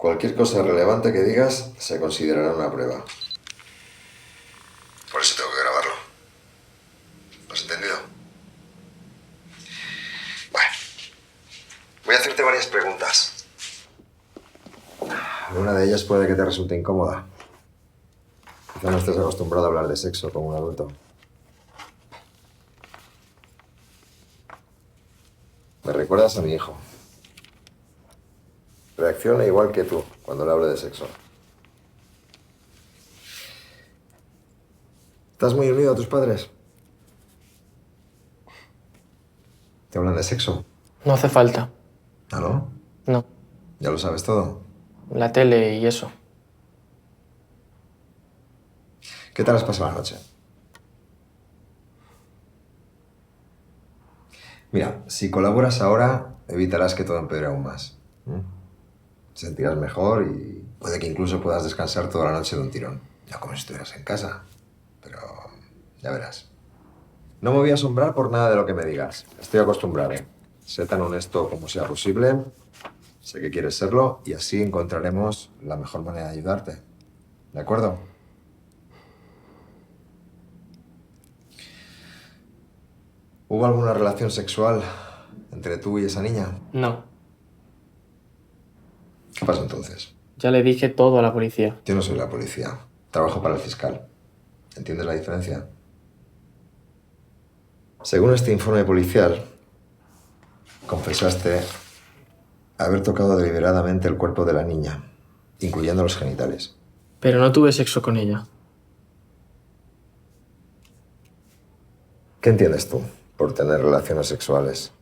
Cualquier cosa relevante que digas se considerará una prueba. Por eso tengo que grabarlo. ¿Lo has entendido? Bueno, voy a hacerte varias preguntas. Alguna de ellas puede que te resulte incómoda. Quizá no estés acostumbrado a hablar de sexo como un adulto. Me recuerdas a mi hijo. Reacciona igual que tú cuando le hablo de sexo. ¿Estás muy unido a tus padres? ¿Te hablan de sexo? No hace falta. ¿Ah, no? No. ¿Ya lo sabes todo? La tele y eso. ¿Qué tal has pasado la noche? Mira, si colaboras ahora, evitarás que todo empeore aún más. Te sentirás mejor y puede que incluso puedas descansar toda la noche de un tirón. Ya como si estuvieras en casa. Pero ya verás. No me voy a asombrar por nada de lo que me digas. Estoy acostumbrado. Sé tan honesto como sea posible. Sé que quieres serlo y así encontraremos la mejor manera de ayudarte. ¿De acuerdo? ¿Hubo alguna relación sexual entre tú y esa niña? No. ¿Qué pasó entonces? Ya le dije todo a la policía. Yo no soy la policía. Trabajo para el fiscal. ¿Entiendes la diferencia? Según este informe policial, confesaste haber tocado deliberadamente el cuerpo de la niña, incluyendo los genitales. Pero no tuve sexo con ella. ¿Qué entiendes tú por tener relaciones sexuales?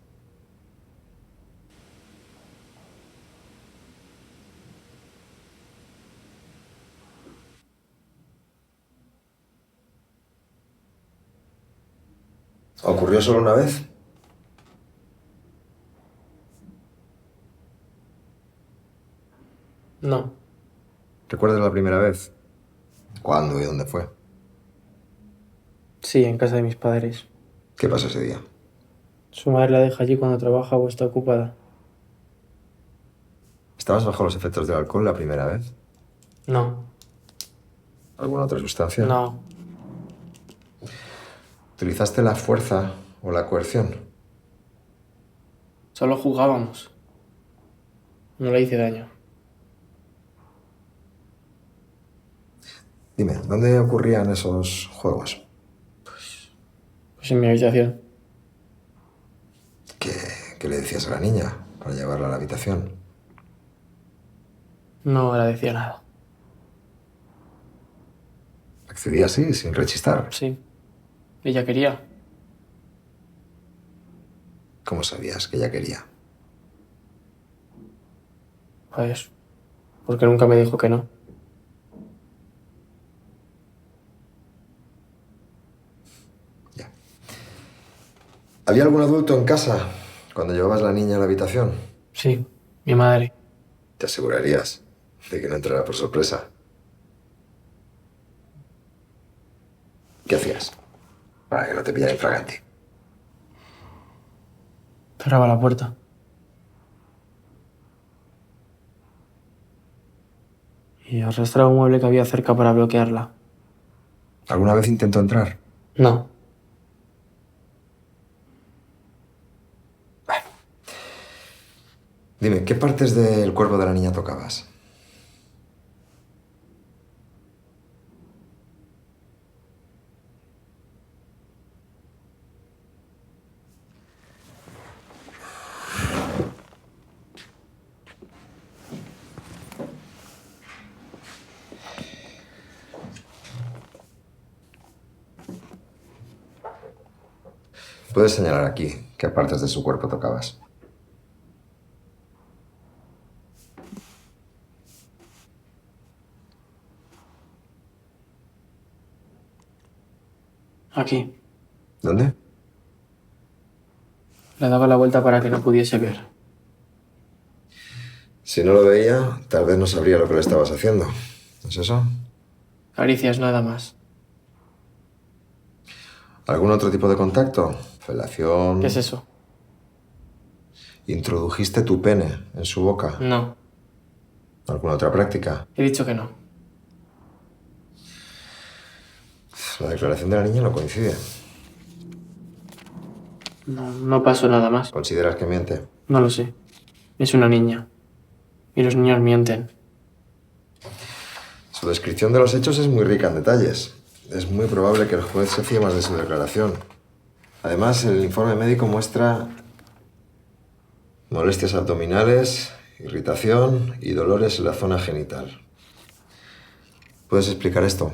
¿Ocurrió solo una vez? No. ¿Recuerdas la primera vez? ¿Cuándo y dónde fue? Sí, en casa de mis padres. ¿Qué pasó ese día? Su madre la deja allí cuando trabaja o está ocupada. ¿Estabas bajo los efectos del alcohol la primera vez? No. ¿Alguna otra sustancia? No. ¿Utilizaste la fuerza o la coerción? Solo jugábamos. No le hice daño. Dime, ¿dónde ocurrían esos juegos? Pues en mi habitación. ¿Qué le decías a la niña para llevarla a la habitación? No le decía nada. Accedía así, sin rechistar. Sí. Ella quería. ¿Cómo sabías que ella quería? Pues. Porque nunca me dijo que no. Ya. ¿Había algún adulto en casa cuando llevabas a la niña a la habitación? Sí. Mi madre. Te asegurarías de que no entrara por sorpresa. ¿Qué hacías? Para que no te pillara infraganti. Cerraba la puerta. Y arrastraba un mueble que había cerca para bloquearla. ¿Alguna vez intentó entrar? No. Dime, ¿qué partes del cuerpo de la niña tocabas? Puedes señalar aquí qué partes de su cuerpo tocabas. Aquí. ¿Dónde? Le daba la vuelta para que no pudiese ver. Si no lo veía, tal vez no sabría lo que le estabas haciendo. ¿No es eso? Caricias nada más. ¿Algún otro tipo de contacto? ¿Felación? ¿Qué es eso? ¿Introdujiste tu pene en su boca? No. ¿Alguna otra práctica? He dicho que no. La declaración de la niña no coincide. No pasó nada más. ¿Consideras que miente? No lo sé. Es una niña. Y los niños mienten. Su descripción de los hechos es muy rica en detalles. Es muy probable que el juez se fíe más de su declaración. Además, el informe médico muestra molestias abdominales, irritación y dolores en la zona genital. ¿Puedes explicar esto?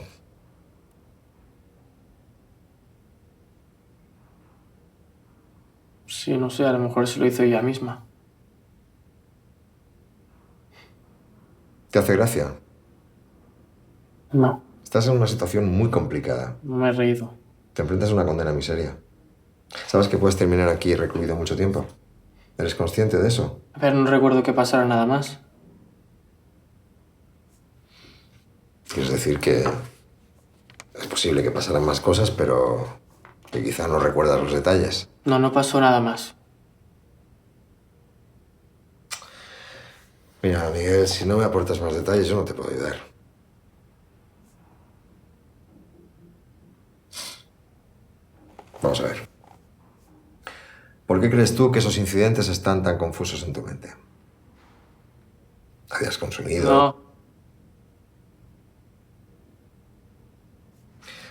Sí, no sé, a lo mejor se lo hizo ella misma. ¿Te hace gracia? No, Estás en una situación muy complicada. no me he reído. Te enfrentas a una condena miseria. ¿Sabes que puedes terminar aquí recluido mucho tiempo? ¿Eres consciente de eso? Pero no recuerdo que pasara nada más. Quieres decir que es posible que pasaran más cosas, pero que quizá no recuerdas los detalles. No pasó nada más. Mira, Miguel, si no me aportas más detalles, yo no te puedo ayudar. Vamos a ver. ¿Por qué crees tú que esos incidentes están tan confusos en tu mente? ¿Habías consumido? No,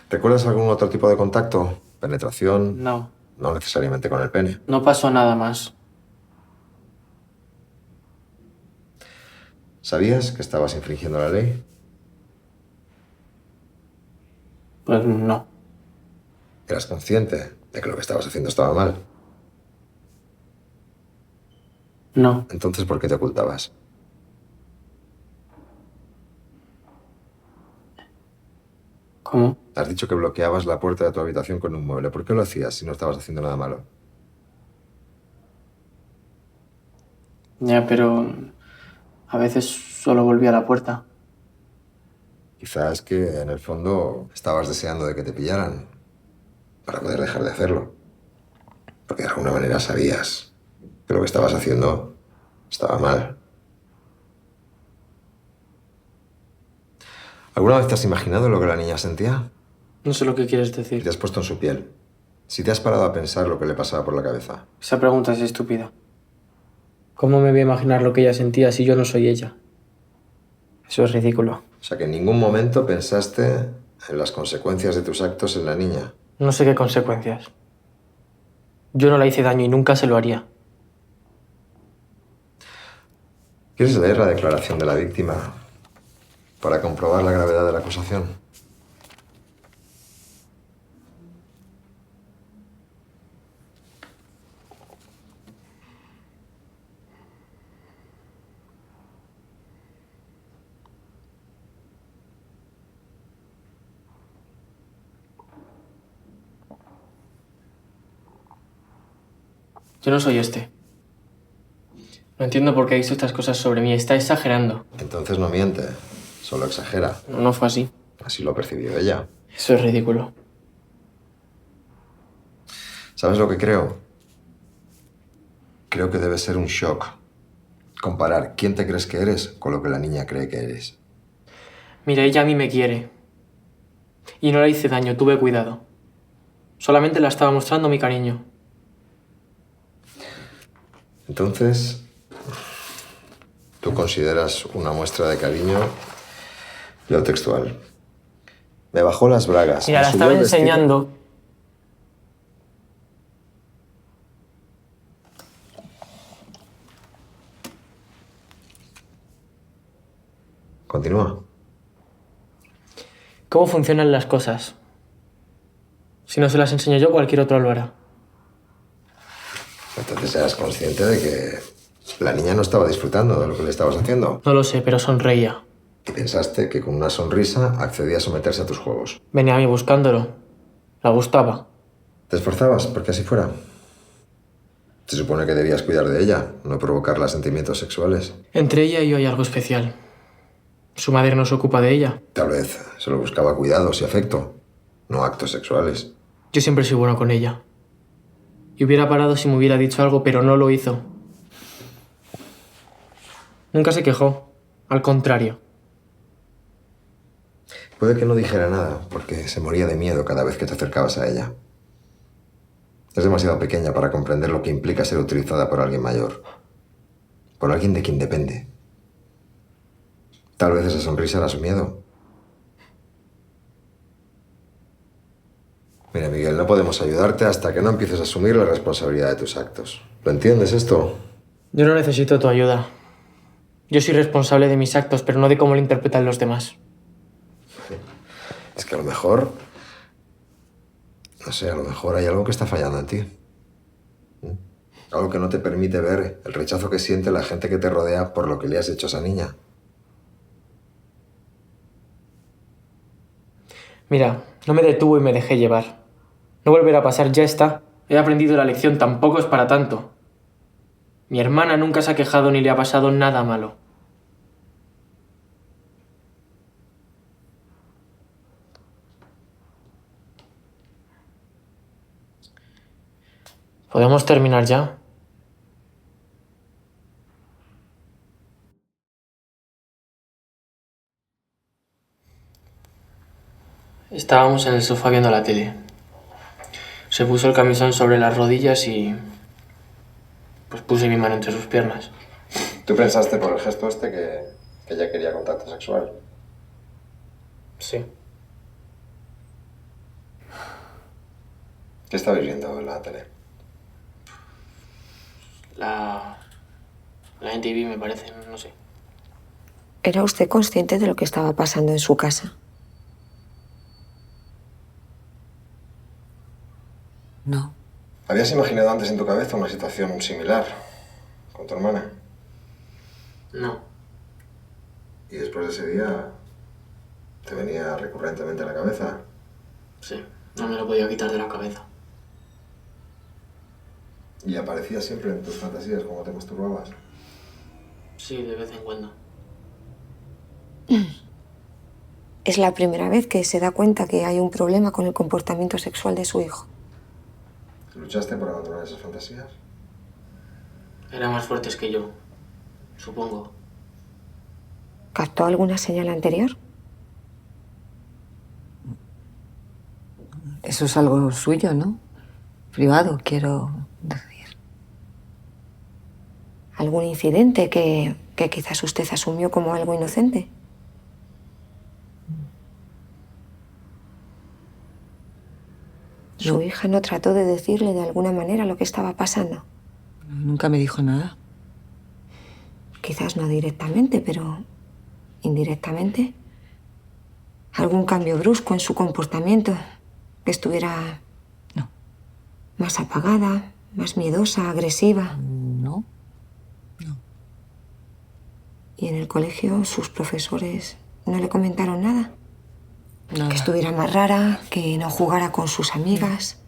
¿Recuerdas algún otro tipo de contacto? ¿Penetración? no. No necesariamente con el pene. No pasó nada más. ¿Sabías que estabas infringiendo la ley? Pues no. ¿Eras consciente de que lo que estabas haciendo estaba mal? No. Entonces, ¿por qué te ocultabas? ¿Cómo? Has dicho que bloqueabas la puerta de tu habitación con un mueble. ¿Por qué lo hacías si no estabas haciendo nada malo? Ya, pero a veces solo volví a la puerta. Quizás que en el fondo estabas deseando de que te pillaran para poder dejar de hacerlo. Porque de alguna manera sabías que lo que estabas haciendo estaba mal. ¿Alguna vez te has imaginado lo que la niña sentía? No sé lo que quieres Y te decir. has puesto en su piel. Si te has parado a pensar lo que le pasaba por la cabeza. Esa pregunta es estúpida. ¿Cómo me voy a imaginar lo que ella sentía si yo no soy ella? Eso es ridículo. O sea que en ningún momento pensaste en las consecuencias de tus actos en la niña. No sé qué consecuencias. Yo no la hice daño y nunca se lo haría. ¿Quieres leer la declaración de la víctima para comprobar la gravedad de la acusación? Yo no soy este. No entiendo por qué ha dicho estas cosas sobre mí. Está exagerando. Entonces no miente, solo exagera. No fue así. Así lo percibió ella. Eso es ridículo. ¿Sabes lo que creo? Creo que debe ser un shock comparar quién te crees que eres con lo que la niña cree que eres. Mira, ella a mí me quiere. Y no le hice daño, tuve cuidado. Solamente la estaba mostrando mi cariño. Entonces, tú consideras una muestra de cariño. Leo textual. Me bajó las bragas. Mira, me la subió estaba el vestido. enseñando. Continúa. ¿Cómo funcionan las cosas? Si no se las enseño yo, cualquier otro lo hará. Entonces eras consciente de que la niña no estaba disfrutando de lo que le estabas haciendo. No lo sé, pero sonreía. Y pensaste que con una sonrisa accedía a someterse a tus juegos. Venía a mí buscándolo. La gustaba. Te esforzabas porque así fuera. Se supone que debías cuidar de ella, no provocarla sentimientos sexuales. Entre ella y yo hay algo especial. Su madre no se ocupa de ella. Tal vez solo buscaba cuidados y afecto, no actos sexuales. Yo siempre soy bueno con ella. Y hubiera parado si me hubiera dicho algo, pero no lo hizo. Nunca se quejó. Al contrario. Puede que no dijera nada, porque se moría de miedo cada vez que te acercabas a ella. Es demasiado pequeña para comprender lo que implica ser utilizada por alguien mayor. Por alguien de quien depende. Tal vez esa sonrisa era su miedo. Mira, Miguel, no podemos ayudarte hasta que no empieces a asumir la responsabilidad de tus actos. ¿Lo entiendes esto? Yo no necesito tu ayuda. Yo soy responsable de mis actos, pero no de cómo lo interpretan los demás. Es que a lo mejor... No sé, a lo mejor hay algo que está fallando en ti. Algo que no te permite ver el rechazo que siente la gente que te rodea por lo que le has hecho a esa niña. Mira, no me detuve y me dejé llevar. No volverá a pasar, ya está. He aprendido la lección, tampoco es para tanto. Mi hermana nunca se ha quejado ni le ha pasado nada malo. ¿Podemos terminar ya? Estábamos en el sofá viendo la tele. Se puso el camisón sobre las rodillas y... pues puse mi mano entre sus piernas. ¿Tú pensaste por el gesto este que ella quería contacto sexual? Sí. ¿Qué estabais viendo en la tele? La NTV me parece, no sé. ¿Era usted consciente de lo que estaba pasando en su casa? No. ¿Habías imaginado antes en tu cabeza una situación similar con tu hermana? No. Y después de ese día te venía recurrentemente a la cabeza. Sí, no me lo podía quitar de la cabeza. Y aparecía siempre en tus fantasías cuando te masturbabas. Sí, de vez en cuando. Es la primera vez que se da cuenta que hay un problema con el comportamiento sexual de su hijo. ¿Luchaste por abandonar esas fantasías? Eran más fuertes que yo, supongo. ¿Captó alguna señal anterior? Eso es algo suyo, ¿no? Privado, quiero decir. ¿Algún incidente que quizás usted asumió como algo inocente? ¿Su hija no trató de decirle de alguna manera lo que estaba pasando? Nunca me dijo nada. Quizás no directamente, pero indirectamente. ¿Algún cambio brusco en su comportamiento? Que estuviera... No. Más apagada, más miedosa, agresiva. No. ¿Y en el colegio sus profesores no le comentaron nada? Nada. Que estuviera más rara, que no jugara con sus amigas.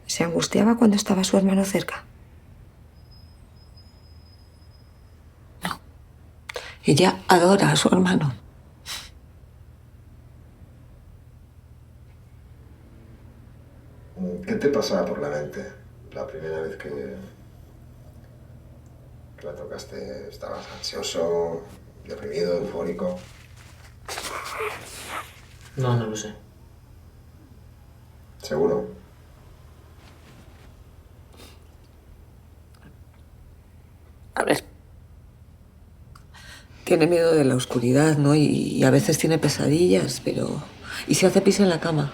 ¿Se angustiaba cuando estaba su hermano cerca? Ella adora a su hermano. ¿Qué te pasaba por la mente la primera vez que la tocaste? ¿Estabas ansioso, deprimido, eufórico? No, no lo sé. ¿Seguro? A ver. Tiene miedo de la oscuridad, ¿no? Y a veces tiene pesadillas, pero... Y se hace pis en la cama.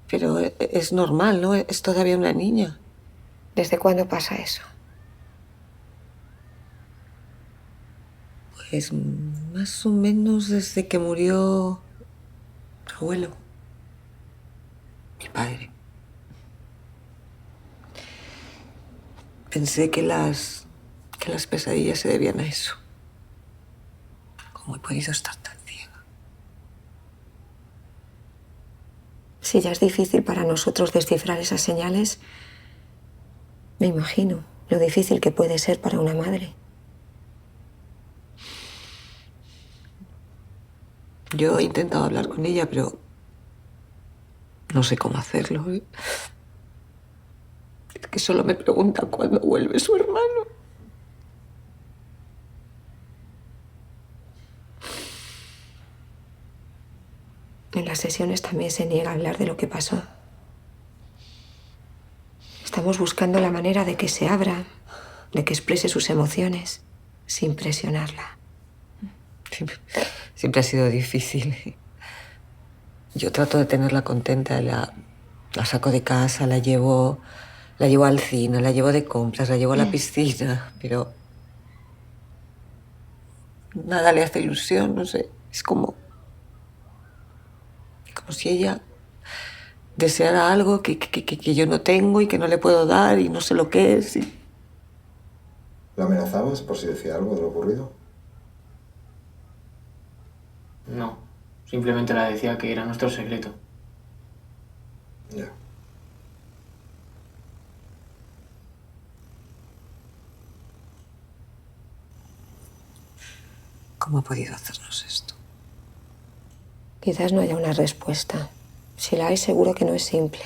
Pero es normal, ¿no? Es todavía una niña. ¿Desde cuándo pasa eso? Pues más o menos desde que murió mi abuelo, mi padre. Pensé que las pesadillas se debían a eso. ¿Cómo he podido estar tan ciega? Si ya es difícil para nosotros descifrar esas señales, me imagino lo difícil que puede ser para una madre. Yo he intentado hablar con ella, pero no sé cómo hacerlo. Es que solo me pregunta cuándo vuelve su hermano. En las sesiones también se niega a hablar de lo que pasó. Estamos buscando la manera de que se abra, de que exprese sus emociones, sin presionarla. Siempre ha sido difícil. Yo trato de tenerla contenta, la saco de casa, la llevo al cine, la llevo de compras, la llevo a la piscina, pero nada le hace ilusión, no sé. Es como si ella deseara algo que yo no tengo y que no le puedo dar y no sé lo que es. ¿Lo amenazabas por si decía algo de lo ocurrido? No, simplemente le decía que era nuestro secreto. Ya. ¿Cómo ha podido hacernos esto? Quizás no haya una respuesta. Si la hay, seguro que no es simple.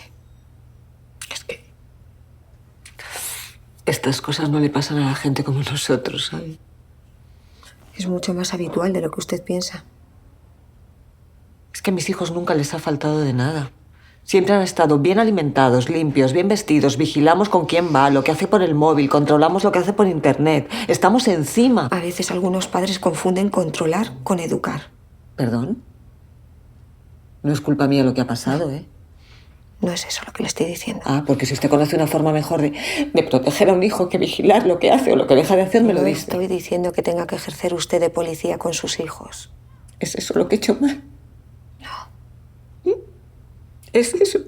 Es que estas cosas no le pasan a la gente como nosotros, ¿sabes? Es mucho más habitual de lo que usted piensa. Es que a mis hijos nunca les ha faltado de nada. Siempre han estado bien alimentados, limpios, bien vestidos, vigilamos con quién va, lo que hace por el móvil, controlamos lo que hace por internet. Estamos encima. A veces algunos padres confunden controlar con educar. ¿Perdón? No es culpa mía lo que ha pasado, ¿eh? No es eso lo que le estoy diciendo. Ah, porque si usted conoce una forma mejor de proteger a un hijo que vigilar lo que hace o lo que deja de hacer, me lo No dice. estoy diciendo que tenga que ejercer usted de policía con sus hijos. ¿Es eso lo que he hecho mal? No. ¿Es eso?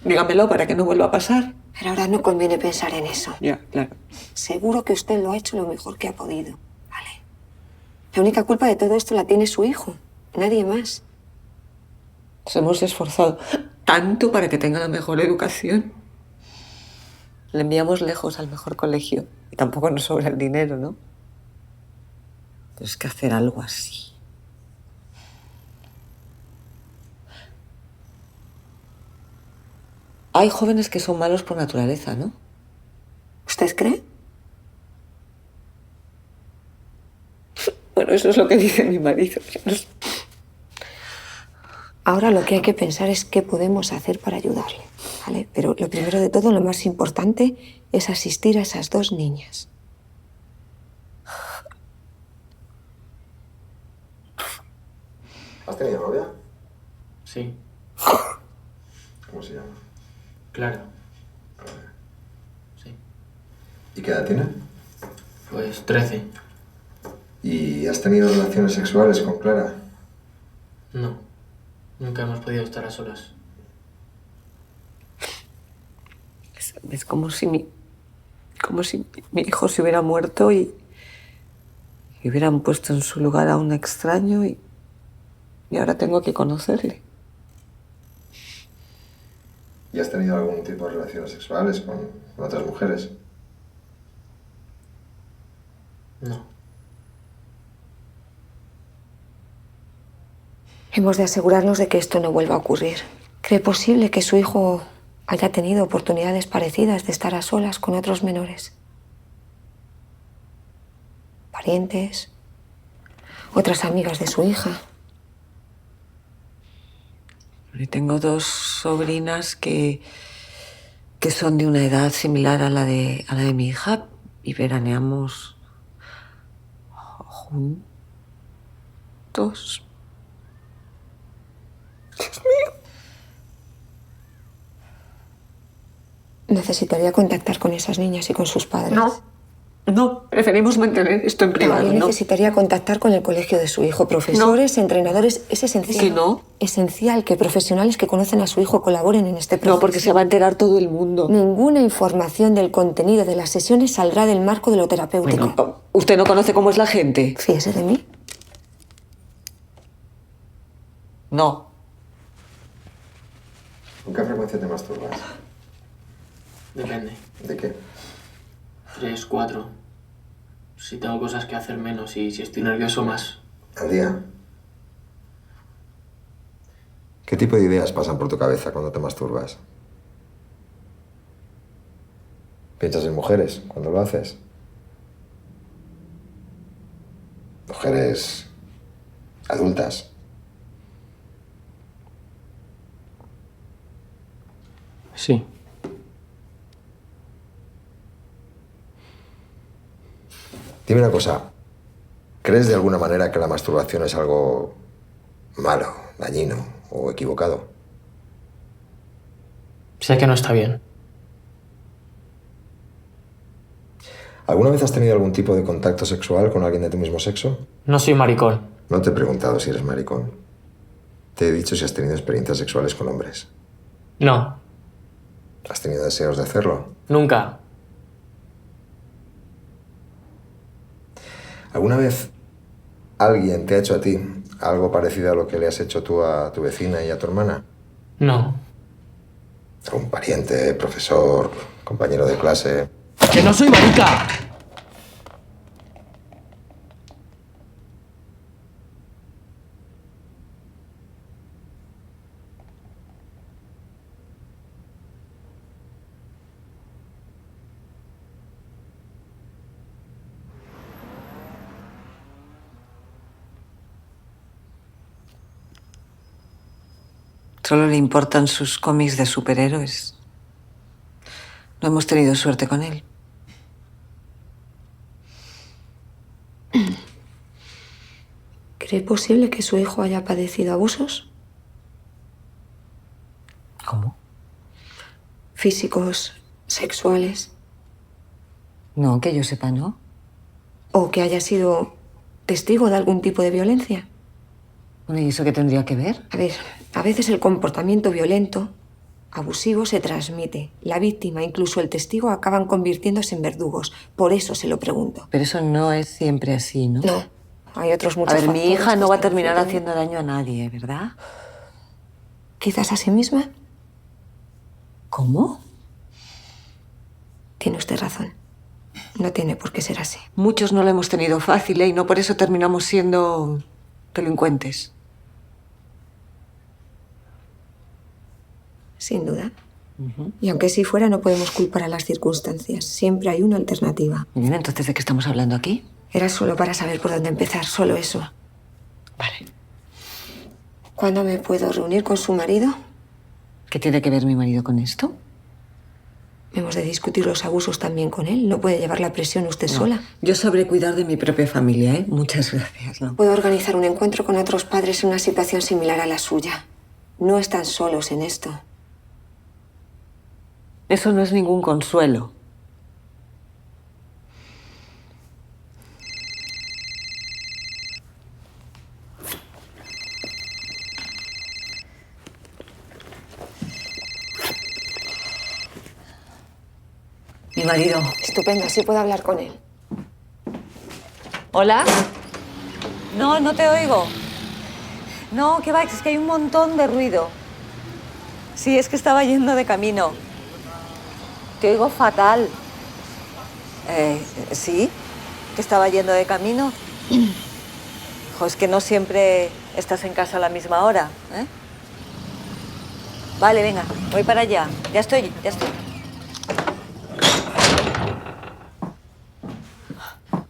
Dígamelo para que no vuelva a pasar. Pero ahora no conviene pensar en eso. Ya, claro. Seguro que usted lo ha hecho lo mejor que ha podido. Vale. La única culpa de todo esto la tiene su hijo. Nadie más. Nos hemos esforzado tanto para que tenga la mejor educación. Le enviamos lejos al mejor colegio. Y tampoco nos sobra el dinero, ¿no? Pero es que hacer algo así. Hay jóvenes que son malos por naturaleza, ¿no? ¿Usted cree? Bueno, eso es lo que dice mi marido. Ahora lo que hay que pensar es qué podemos hacer para ayudarle, ¿vale? Pero lo primero de todo, lo más importante, es asistir a esas dos niñas. ¿Has tenido novia? Sí, ¿Cómo se llama? claro. Sí. ¿Y qué edad tiene? Pues 13. ¿Y has tenido relaciones sexuales con Clara? No, nunca hemos podido estar a solas. Es como si mi hijo se hubiera muerto y hubieran puesto en su lugar a un extraño y ahora tengo que conocerle. ¿Y has tenido algún tipo de relaciones sexuales con otras mujeres? No. Hemos de asegurarnos de que esto no vuelva a ocurrir. ¿Cree posible que su hijo haya tenido oportunidades parecidas de estar a solas con otros menores? Parientes, otras amigas de su hija. Y tengo dos sobrinas que son de una edad similar a la de mi hija y veraneamos juntos. Necesitaría contactar con esas niñas y con sus padres. No, preferimos mantener esto en privado. También ¿no? necesitaría contactar con el colegio de su hijo, profesores, entrenadores. Es esencial. ¿Que no? Esencial que profesionales que conocen a su hijo colaboren en este proceso. No, porque se va a enterar todo el mundo. Ninguna información del contenido de las sesiones saldrá del marco de lo terapéutico. Bueno, ¿usted no conoce cómo es la gente? Fíjese de mí. No. ¿Con qué frecuencia te masturbas? Depende. ¿De qué? 3, 4. Si tengo cosas que hacer menos y si estoy nervioso más. ¿Al día? ¿Qué tipo de ideas pasan por tu cabeza cuando te masturbas? ¿Piensas en mujeres cuando lo haces? Mujeres adultas. Sí. Dime una cosa. ¿Crees de alguna manera que la masturbación es algo malo, dañino o equivocado? Sé que no está bien. ¿Alguna vez has tenido algún tipo de contacto sexual con alguien de tu mismo sexo? No soy maricón. No te he preguntado si eres maricón. Te he dicho si has tenido experiencias sexuales con hombres. No. ¿Has tenido deseos de hacerlo? Nunca. ¿Alguna vez alguien te ha hecho a ti algo parecido a lo que le has hecho tú a tu vecina y a tu hermana? No. ¿Algún pariente, profesor, compañero de clase? ¡Que no soy marica! Solo le importan sus cómics de superhéroes. No hemos tenido suerte con él. ¿Cree posible que su hijo haya padecido abusos? ¿Cómo? Físicos, sexuales, No, que yo sepa, ¿no? o que haya sido testigo de algún tipo de violencia. Bueno, ¿y eso qué tendría que ver? A ver, a veces el comportamiento violento, abusivo, se transmite. La víctima, incluso el testigo, acaban convirtiéndose en verdugos. Por eso se lo pregunto. Pero eso no es siempre así, ¿no? No, hay otros muchos A ver, mi factores hija que no va a están terminar influyendo. haciendo daño a nadie, ¿verdad? Quizás a sí misma. ¿Cómo? Tiene usted razón. No tiene por qué ser así. Muchos no lo hemos tenido fácil, ¿eh? Y no por eso terminamos siendo delincuentes. Sin duda. Y aunque sí fuera, no podemos culpar a las circunstancias. Siempre hay una alternativa. Bien, entonces, ¿de qué estamos hablando aquí? Era solo para saber por dónde empezar, solo eso. Vale. ¿Cuándo me puedo reunir con su marido? ¿Qué tiene que ver mi marido con esto? Hemos de discutir los abusos también con él. No puede llevar la presión usted sola. Yo sabré cuidar de mi propia familia, ¿eh? Muchas gracias, ¿no? Puedo organizar un encuentro con otros padres en una situación similar a la suya. No están solos en esto. Eso no es ningún consuelo. Mi marido. Estupendo, así puedo hablar con él. ¿Hola? No, no te oigo. No, que va, es que hay un montón de ruido. Sí, es que estaba yendo de camino. Te oigo fatal. Sí, que estaba yendo de camino. Jo, es que no siempre estás en casa a la misma hora, ¿eh? Vale, venga, voy para allá. Ya estoy, ya estoy.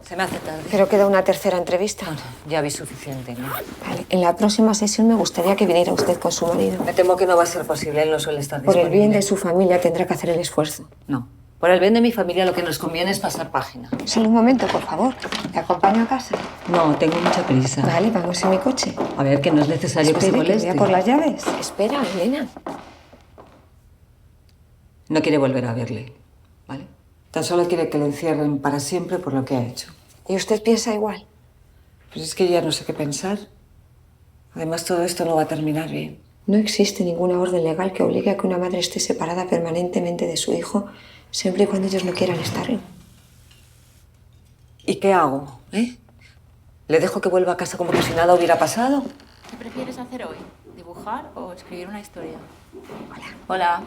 Se me hace tarde. Pero queda una tercera entrevista. Bueno, ya vi suficiente, ¿no? Vale, en la próxima sesión me gustaría que viniera usted con su marido. Me temo que no va a ser posible, él no suele estar Por disponible. el bien de su familia tendrá que hacer el esfuerzo. No. Por el bien de mi familia lo que nos conviene es pasar página. Solo un momento, por favor. ¿Te acompaño a casa? No, tengo mucha prisa. Vale, vamos en mi coche. A ver, que no es necesario que se Espere, que moleste. voy a por las llaves. Espera, Elena. No quiere volver a verle, ¿vale? Tan solo quiere que lo encierren para siempre por lo que ha hecho. ¿Y usted piensa igual? Pues es que ya no sé qué pensar. Además, todo esto no va a terminar bien. No existe ninguna orden legal que obligue a que una madre esté separada permanentemente de su hijo, siempre y cuando ellos no quieran estarlo. ¿Y qué hago, eh? ¿Le dejo que vuelva a casa como que si nada hubiera pasado? ¿Qué prefieres hacer hoy? ¿Dibujar o escribir una historia? Hola.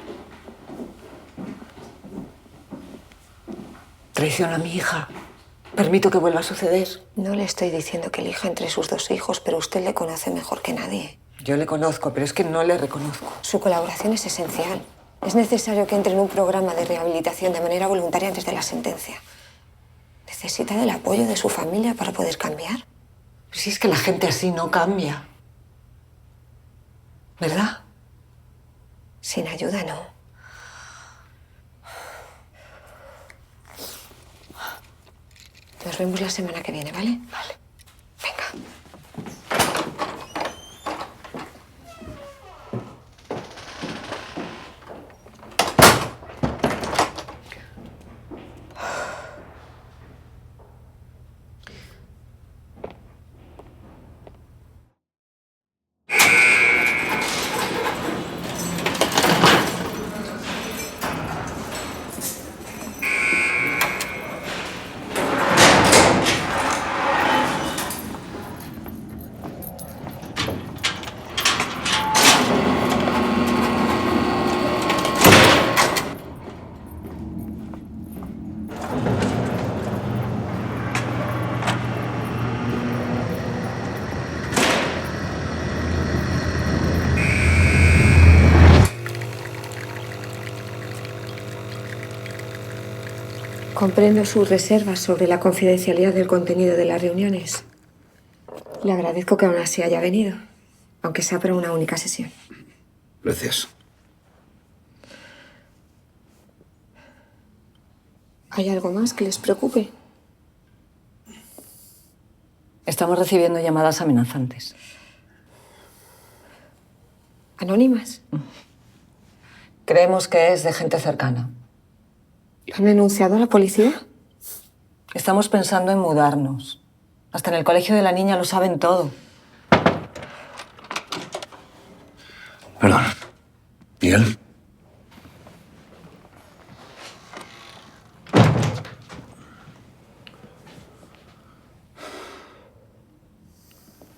Traiciono a mi hija. Permito que vuelva a suceder. No le estoy diciendo que elija entre sus dos hijos, pero usted le conoce mejor que nadie. Yo le conozco, pero es que no le reconozco. Su colaboración es esencial. Es necesario que entre en un programa de rehabilitación de manera voluntaria antes de la sentencia. Necesita del apoyo de su familia para poder cambiar. Si es que la gente así no cambia. ¿Verdad? Sin ayuda, no. Nos vemos la semana que viene, ¿vale? Vale. Venga. Comprendo sus reservas sobre la confidencialidad del contenido de las reuniones. Le agradezco que aún así haya venido, aunque sea para una única sesión. Gracias. ¿Hay algo más que les preocupe? Estamos recibiendo llamadas amenazantes. ¿Anónimas? Creemos que es de gente cercana. ¿Han denunciado a la policía? Estamos pensando en mudarnos. Hasta en el colegio de la niña lo saben todo. Perdón. ¿Miguel?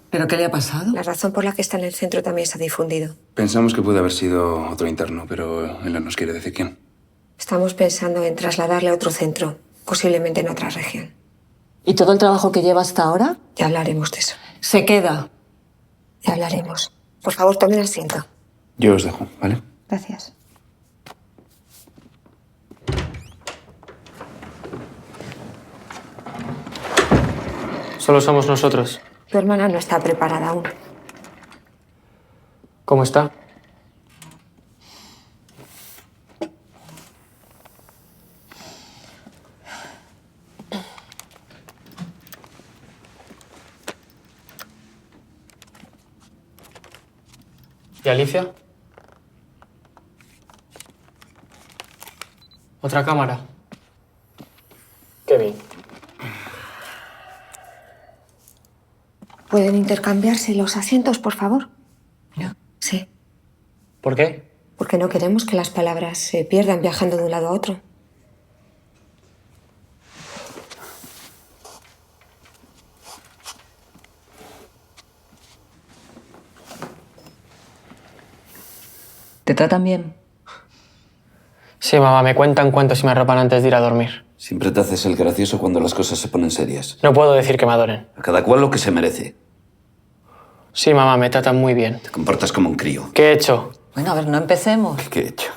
¿Pero qué le ha pasado? La razón por la que está en el centro también se ha difundido. Pensamos que puede haber sido otro interno, pero él no nos quiere decir quién. Estamos pensando en trasladarle a otro centro, posiblemente en otra región. ¿Y todo el trabajo que lleva hasta ahora? Ya hablaremos de eso. Se queda. Ya hablaremos. Por favor, tomen asiento. Yo os dejo, ¿vale? Gracias. Solo somos nosotros. Tu hermana no está preparada aún. ¿Cómo está? ¿Y Alicia? ¿Otra cámara? Qué bien. ¿Pueden intercambiarse los asientos, por favor? ¿Ya? Sí, ¿Por qué? porque no queremos que las palabras se pierdan viajando de un lado a otro. ¿Te tratan bien? Sí, mamá, me cuentan cuentos y me arropan antes de ir a dormir. Siempre te haces el gracioso cuando las cosas se ponen serias. No puedo decir que me adoren. A cada cual lo que se merece. Sí, mamá, me tratan muy bien. Te comportas como un crío. ¿Qué he hecho? Bueno, a ver, no empecemos. ¿Qué he hecho?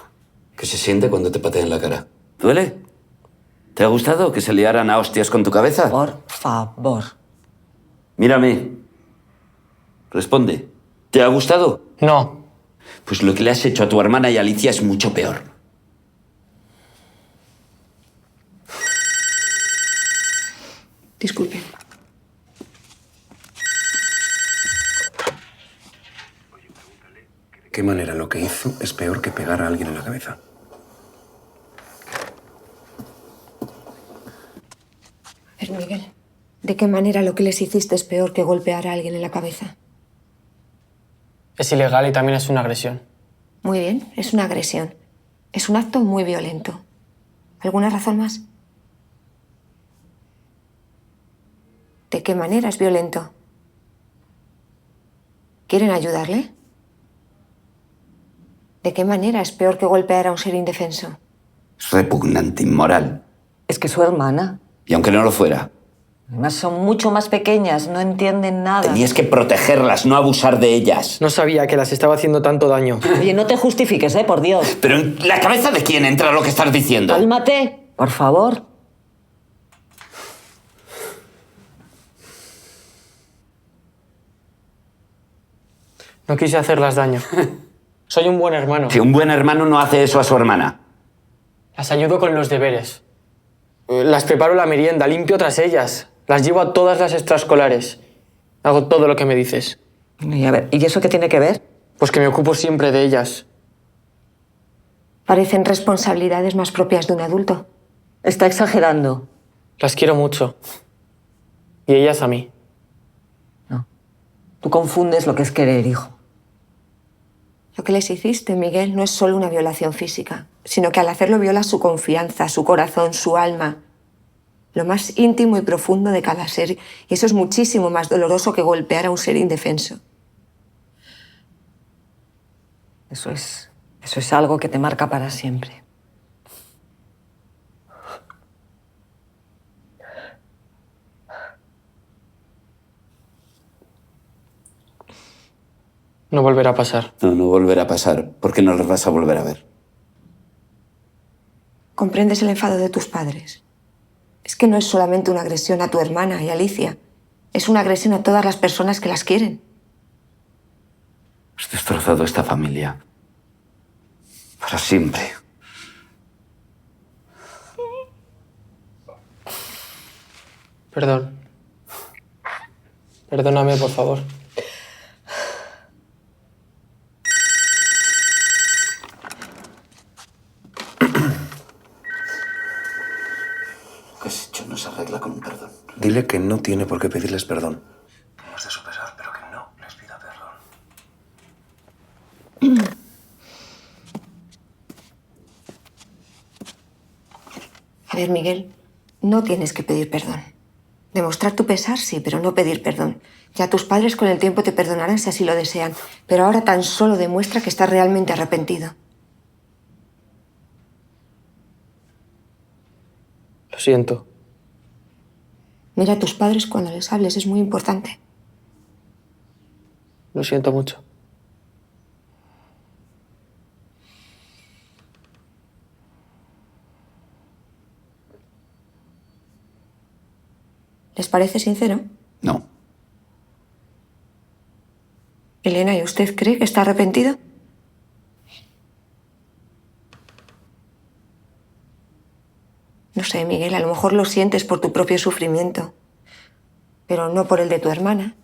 ¿Qué se siente cuando te patean la cara? ¿Duele? ¿Te ha gustado que se liaran a hostias con tu cabeza? Por favor. Mírame. Responde. ¿Te ha gustado? No. Pues lo que le has hecho a tu hermana y a Alicia es mucho peor. Disculpen. ¿De qué manera lo que hizo es peor que pegar a alguien en la cabeza? A ver, Miguel, ¿de qué manera lo que les hiciste es peor que golpear a alguien en la cabeza? Es ilegal y también es una agresión. Muy bien, es una agresión. Es un acto muy violento. ¿Alguna razón más? ¿De qué manera es violento? ¿Quieren ayudarle? ¿De qué manera es peor que golpear a un ser indefenso? Es repugnante, inmoral. Es que su hermana. Y aunque no lo fuera, Además son mucho más pequeñas, no entienden nada. Tenías que protegerlas, no abusar de ellas. No sabía que las estaba haciendo tanto daño. Oye, no te justifiques, por Dios. Pero ¿en la cabeza de quién entra lo que estás diciendo? Cálmate, por favor. No quise hacerlas daño. Soy un buen hermano. Que un buen hermano no hace eso a su hermana. Las ayudo con los deberes. Las preparo la merienda, limpio tras ellas. Las llevo a todas las extraescolares. Hago todo lo que me dices. Y a ver, ¿y eso qué tiene que ver? Pues que me ocupo siempre de ellas. Parecen responsabilidades más propias de un adulto. Está exagerando. Las quiero mucho. Y ellas a mí. No. Tú confundes lo que es querer, hijo. Lo que les hiciste, Miguel, no es solo una violación física, sino que al hacerlo violas su confianza, su corazón, su alma, lo más íntimo y profundo de cada ser. Y eso es muchísimo más doloroso que golpear a un ser indefenso. Eso es algo que te marca para siempre. No volverá a pasar. No, no volverá a pasar, porque no las vas a volver a ver. ¿Comprendes el enfado de tus padres? Es que no es solamente una agresión a tu hermana y a Alicia. Es una agresión a todas las personas que las quieren. Has destrozado esta familia. Para siempre. Perdón. Perdóname, por favor. Lo que has hecho no se arregla con un perdón. Dile que no tiene por qué pedirles perdón. Es de su pesar, pero que no les pida perdón. A ver, Miguel, no tienes que pedir perdón. Demostrar tu pesar, sí, pero no pedir perdón. Ya tus padres con el tiempo te perdonarán si así lo desean, pero ahora tan solo demuestra que estás realmente arrepentido. Lo siento. Mira a tus padres cuando les hables, es muy importante. Lo siento mucho. ¿Les parece sincero? No. Elena, ¿y usted cree que está arrepentido? No sé, Miguel, a lo mejor lo sientes por tu propio sufrimiento, pero no por el de tu hermana,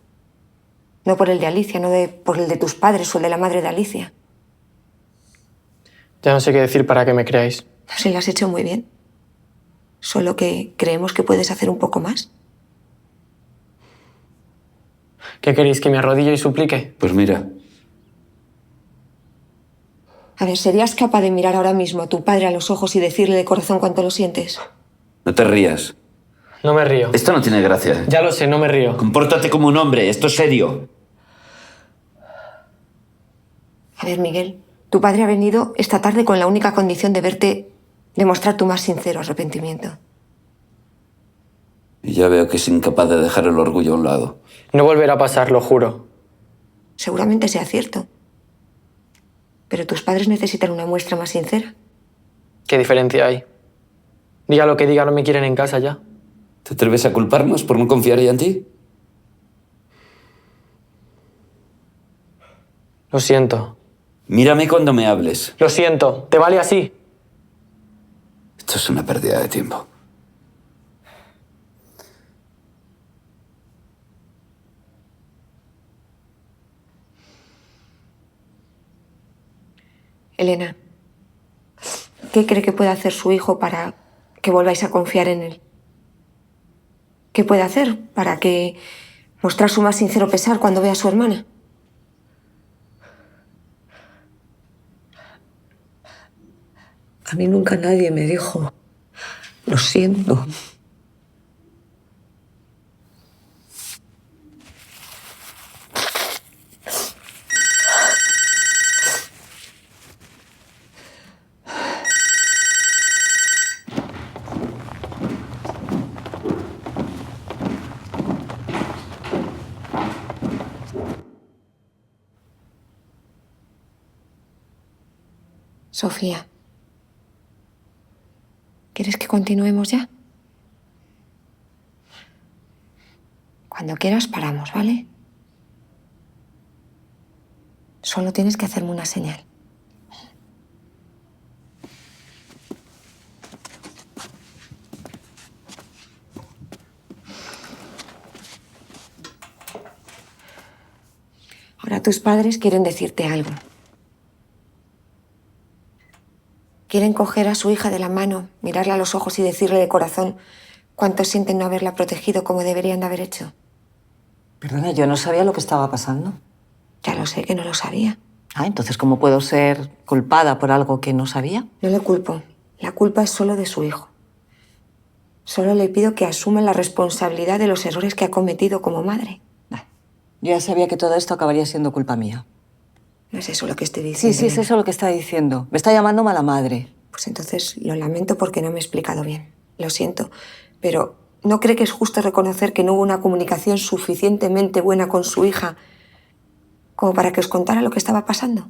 no por el de Alicia, por el de tus padres o el de la madre de Alicia. Ya no sé qué decir para que me creáis. No sé, lo has hecho muy bien. Solo que creemos que puedes hacer un poco más. ¿Qué queréis, que me arrodille y suplique? Pues mira, A ver, ¿serías capaz de mirar ahora mismo a tu padre a los ojos y decirle de corazón cuánto lo sientes? no te rías. No me río. Esto no tiene gracia. Ya lo sé, no me río. Compórtate como un hombre, esto es serio. A ver, Miguel, tu padre ha venido esta tarde con la única condición de verte demostrar tu más sincero arrepentimiento. Y ya veo que es incapaz de dejar el orgullo a un lado. No volverá a pasar, lo juro. Seguramente sea cierto. Pero tus padres necesitan una muestra más sincera. ¿Qué diferencia hay? Diga lo que diga, no me quieren en casa ya. ¿Te atreves a culparnos por no confiar ya en ti? Lo siento. Mírame cuando me hables. Lo siento. ¿Te vale así? Esto es una pérdida de tiempo. Elena, ¿qué cree que puede hacer su hijo para que volváis a confiar en él? ¿Qué puede hacer para que mostrar su más sincero pesar cuando vea a su hermana? A mí nunca nadie me dijo, lo siento. Sofía, ¿quieres que continuemos ya? Cuando quieras paramos, ¿vale? Solo tienes que hacerme una señal. Ahora tus padres quieren decirte algo. Quieren coger a su hija de la mano, mirarla a los ojos y decirle de corazón cuánto sienten no haberla protegido como deberían de haber hecho. Perdona, yo no sabía lo que estaba pasando. Ya lo sé que no lo sabía. Ah, entonces, ¿cómo puedo ser culpada por algo que no sabía? No le culpo. La culpa es solo de su hijo. Solo le pido que asuma la responsabilidad de los errores que ha cometido como madre. Yo ya sabía que todo esto acabaría siendo culpa mía. No es eso lo que estoy Sí, diciendo. sí, es eso lo que está diciendo. Me está llamando mala madre. Pues entonces lo lamento porque no me he explicado bien. Lo siento. Pero ¿no cree que es justo reconocer que no hubo una comunicación suficientemente buena con su hija como para que os contara lo que estaba pasando?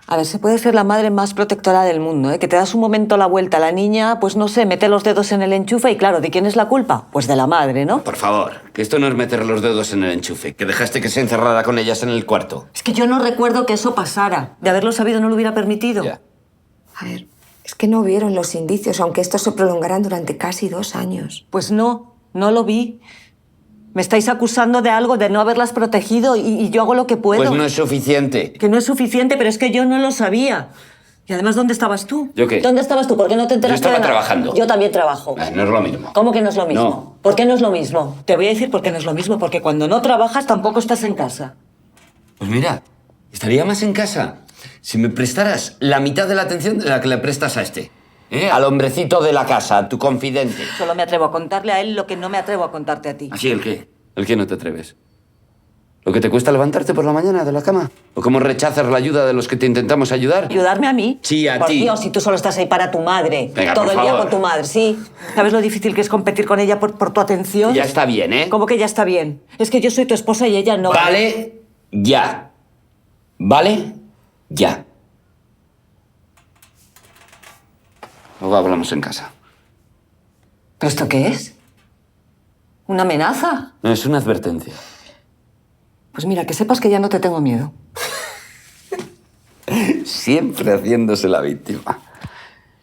A ver, se puede ser la madre más protectora del mundo, ¿eh? Que te das un momento la vuelta a la niña, pues no sé, mete los dedos en el enchufe y claro, ¿de quién es la culpa? Pues de la madre, ¿no? Por favor, que esto no es meter los dedos en el enchufe, que dejaste que se encerrara con ellas en el cuarto. Es que yo no recuerdo que eso pasara. De haberlo sabido no lo hubiera permitido. Ya. A ver, es que no vieron los indicios, aunque estos se prolongaran durante casi 2 años. Pues no, no lo vi. Me estáis acusando de algo, de no haberlas protegido y yo hago lo que puedo. Pues no es suficiente. Que no es suficiente, pero es que yo no lo sabía. Y además, ¿dónde estabas tú? ¿Yo qué? ¿Dónde estabas tú? ¿Por qué no te enteraste Yo estaba de nada? trabajando. Yo también trabajo. No es lo mismo. ¿Cómo que no es lo mismo? No. ¿Por qué no es lo mismo? Te voy a decir por qué no es lo mismo. Porque cuando no trabajas tampoco estás en casa. Pues mira, estaría más en casa si me prestaras la mitad de la atención de la que le prestas a este. Al hombrecito de la casa, a tu confidente. Solo me atrevo a contarle a él lo que no me atrevo a contarte a ti. ¿Así el qué? ¿El qué no te atreves? ¿Lo que te cuesta levantarte por la mañana de la cama? ¿O cómo rechazas la ayuda de los que te intentamos ayudar? ¿Ayudarme a mí? Sí, a por ti. Dios, si tú solo estás ahí para tu madre. Venga, todo por el día favor. con tu madre, sí. ¿Sabes lo difícil que es competir con ella por tu atención? Ya está bien, ¿eh? ¿Cómo que ya está bien? Es que yo soy tu esposa y ella no. Vale, ya. ¿Vale? Ya. Luego hablamos en casa. ¿Pero esto qué es? ¿Una amenaza? No, es una advertencia. Pues mira, que sepas que ya no te tengo miedo. Siempre haciéndose la víctima.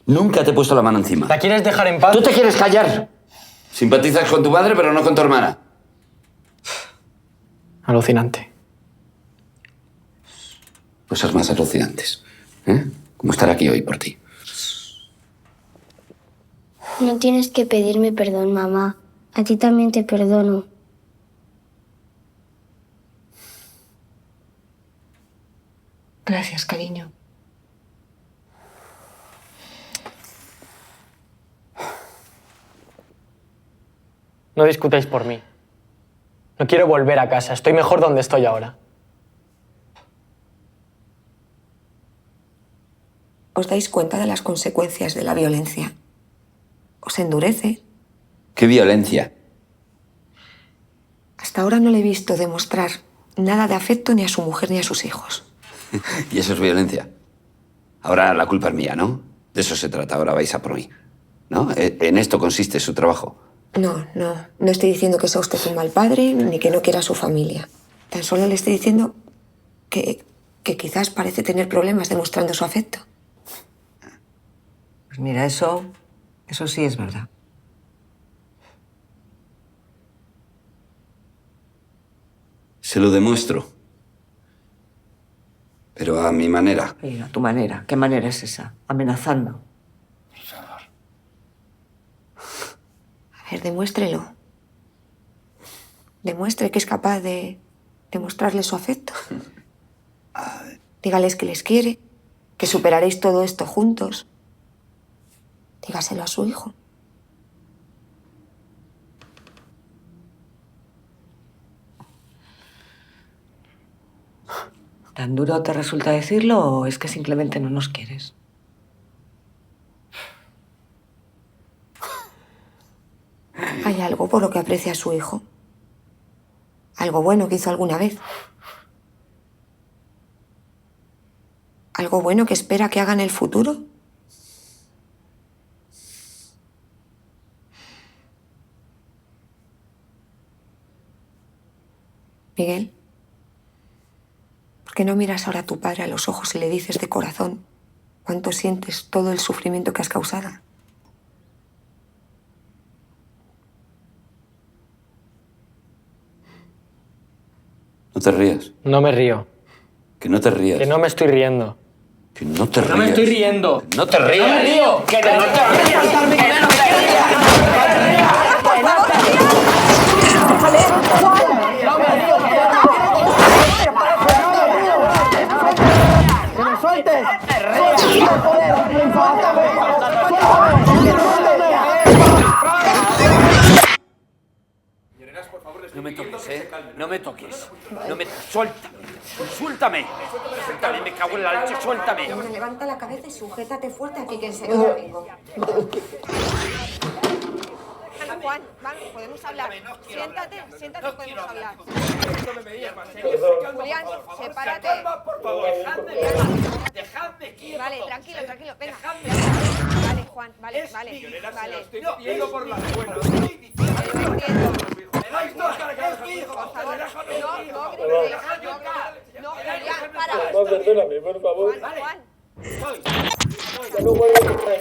Nunca te he puesto la mano encima. ¿La quieres dejar en paz? ¿Tú te quieres callar? Simpatizas con tu madre, pero no con tu hermana. Alucinante. Cosas más alucinantes. ¿Eh? Como estar aquí hoy por ti. No tienes que pedirme perdón, mamá. A ti también te perdono. Gracias, cariño. No discutáis por mí. No quiero volver a casa. Estoy mejor donde estoy ahora. ¿Os dais cuenta de las consecuencias de la violencia? Os endurece. ¡Qué violencia! Hasta ahora no le he visto demostrar nada de afecto ni a su mujer ni a sus hijos. Y eso es violencia. Ahora la culpa es mía, ¿no? De eso se trata. Ahora vais a por mí. ¿No? En esto consiste su trabajo. No estoy diciendo que sea usted un mal padre ni que no quiera a su familia. Tan solo le estoy diciendo que quizás parece tener problemas demostrando su afecto. Pues mira, eso sí es verdad. Se lo demuestro. Pero a mi manera. Sí, a tu manera. ¿Qué manera es esa? Amenazando. A ver, demuéstrelo. Demuestre que es capaz de demostrarles su afecto. Dígales que les quiere, que superaréis todo esto juntos. Dígaselo a su hijo. ¿Tan duro te resulta decirlo o es que simplemente no nos quieres? Hay algo por lo que aprecia a su hijo. Algo bueno que hizo alguna vez. ¿Algo bueno que espera que haga en el futuro? Miguel, ¿por qué no miras ahora a tu padre a los ojos y le dices de corazón cuánto sientes todo el sufrimiento que has causado? No te rías. No me río. Que no te rías. Que no me estoy riendo. Que no te rías. No me estoy riendo. Que no te rías. ¡No me río! Que no te rías. No me toques, ¿eh? No me toques. No me... Suéltame. Suéltame. Suéltame, me cago en la leche, suéltame. Levanta la cabeza y sujétate fuerte aquí que enseguida vengo. Juan, vamos, podemos hablar. Siéntate, siéntate, podemos hablar. Julián, sepárate. Por favor, dejadme quieto. Vale, tranquilo, tranquilo, venga. Vale, Juan, vale, vale. Estoy pidiendo por la buena. Lo entiendo. Por favor, no, Julián, para. Perdóname, por favor. Juan. No vuelvo a comer.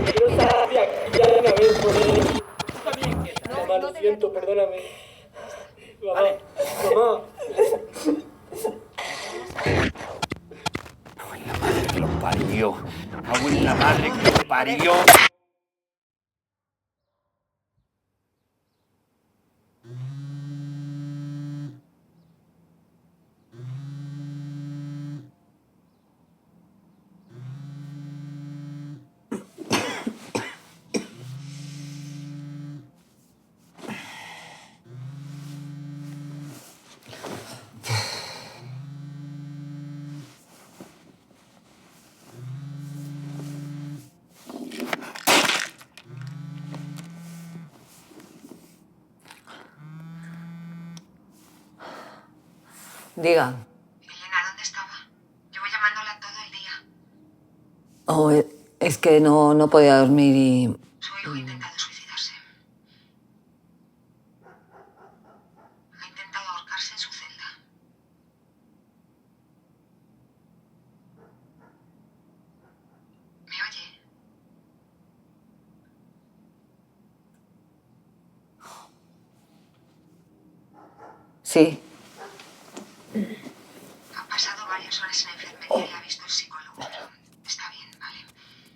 Quiero salir aquí ya de una vez por él. Mamá, lo siento, perdóname. Mamá, mamá. Cago en la madre que lo parió. Cago en la madre que lo parió. Diga. Elena, ¿dónde estaba? Llevo llamándola todo el día. Oh, es que no podía dormir y... Su hijo ha intentado suicidarse. Ha intentado ahorcarse en su celda. ¿Me oye? Sí. Ha pasado varias horas en la enfermería y ha visto el psicólogo, pero está bien, ¿vale?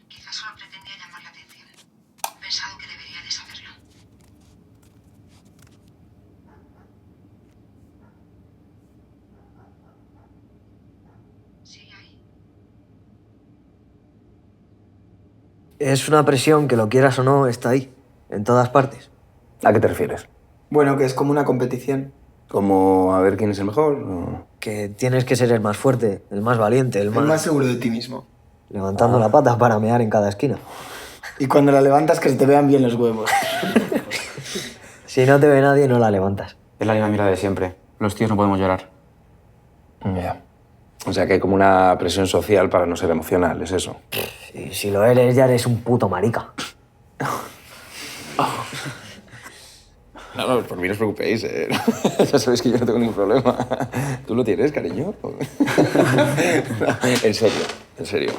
Quizás solo pretendía llamar la atención. He pensado que debería de saberlo. ¿Sigue ahí? Es una presión que, lo quieras o no, está ahí, en todas partes. ¿A qué te refieres? Bueno, que es como una competición. ¿Como a ver quién es el mejor? o- Que tienes que ser el más fuerte, el más valiente, el El más... más seguro de ti mismo. Levantando la pata para mear en cada esquina. Y cuando la levantas, que se te vean bien los huevos. Si no te ve nadie, no la levantas. Es la misma mierda de siempre. Los tíos no podemos llorar. Ya. O sea que hay como una presión social para no ser emocional, es eso. Y si lo eres, ya eres un puto marica. No, por mí no os preocupéis, ya sabéis que yo no tengo ningún problema. ¿Tú lo tienes, cariño? En serio, en serio.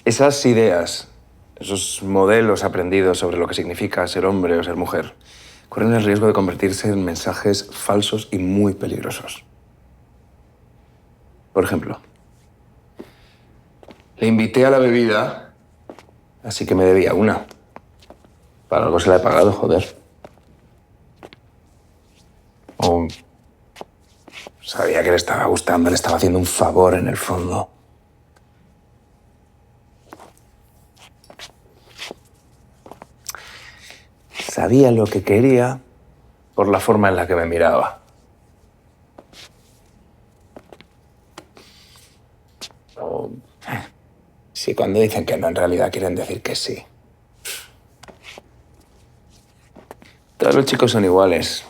Esas ideas, esos modelos aprendidos sobre lo que significa ser hombre o ser mujer, corren el riesgo de convertirse en mensajes falsos y muy peligrosos. Por ejemplo, le invité a la bebida, así que me debía una. Para algo se la he pagado, joder. O sabía que le estaba gustando, le estaba haciendo un favor en el fondo. Sabía lo que quería por la forma en la que me miraba. O sí, cuando dicen que no, en realidad quieren decir que sí. Todos los chicos son iguales.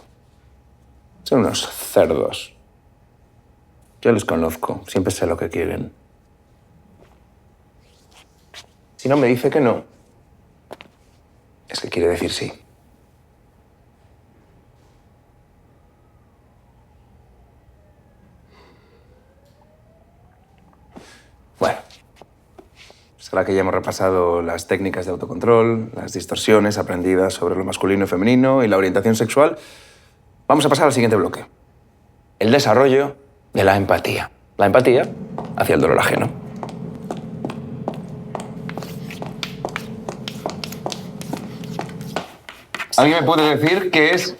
Son unos cerdos. Yo los conozco, siempre sé lo que quieren. Si no me dice que no, es que quiere decir sí. Bueno, pues ahora que ya hemos repasado las técnicas de autocontrol, las distorsiones aprendidas sobre lo masculino y femenino y la orientación sexual, vamos a pasar al siguiente bloque. El desarrollo de la empatía. La empatía hacia el dolor ajeno. ¿Alguien me puede decir qué es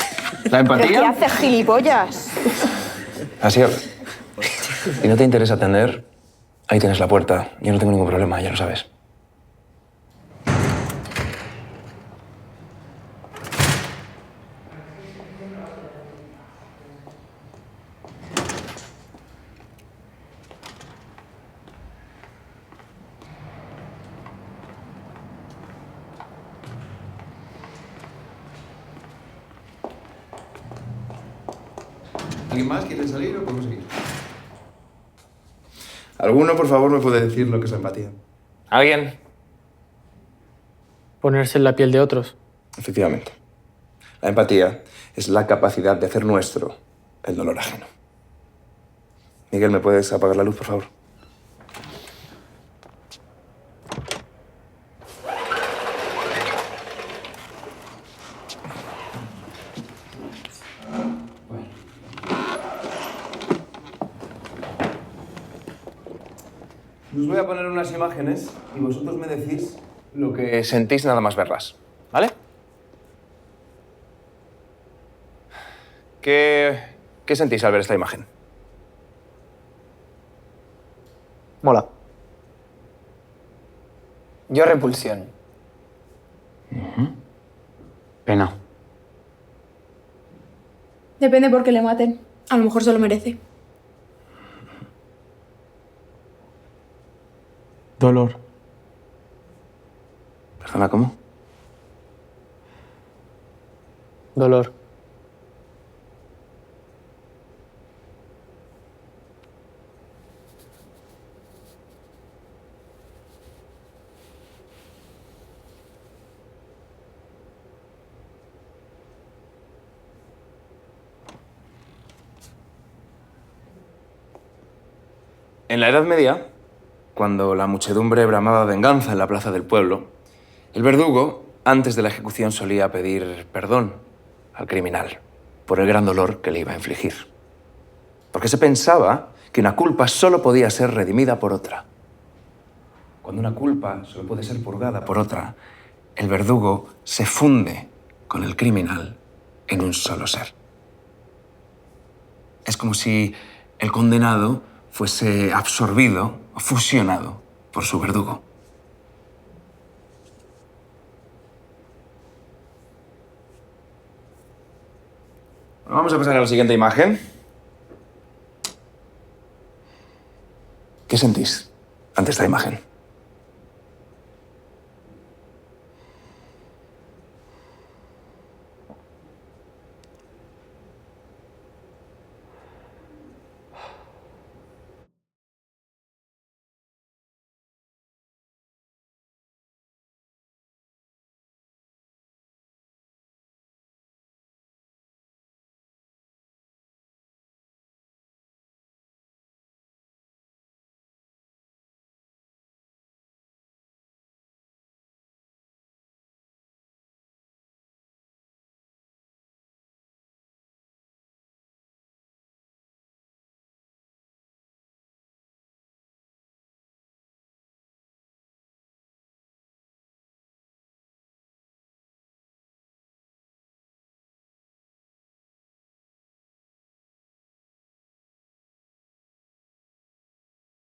la empatía? ¿Pero qué haces, gilipollas? Asier, si no te interesa atender, ahí tienes la puerta. Yo no tengo ningún problema, ya lo sabes. ¿Alguien más quiere salir o podemos seguir? ¿Alguno, por favor, me puede decir lo que es la empatía? ¿Alguien? Ponerse en la piel de otros. Efectivamente. La empatía es la capacidad de hacer nuestro el dolor ajeno. Miguel, ¿me puedes apagar la luz, por favor? Os voy a poner unas imágenes y vosotros me decís lo que sentís nada más verlas, ¿vale? ¿Qué sentís al ver esta imagen? Mola. Yo repulsión. Pena. Depende por qué le maten. A lo mejor se lo merece. Dolor. Perdona, ¿cómo? Dolor. En la Edad Media, cuando la muchedumbre bramaba venganza en la plaza del pueblo, el verdugo, antes de la ejecución, solía pedir perdón al criminal por el gran dolor que le iba a infligir. Porque se pensaba que una culpa solo podía ser redimida por otra. Cuando una culpa solo puede ser purgada por otra, el verdugo se funde con el criminal en un solo ser. Es como si el condenado fuese absorbido o fusionado por su verdugo. Vamos a pasar a la siguiente imagen. ¿Qué sentís ante esta imagen?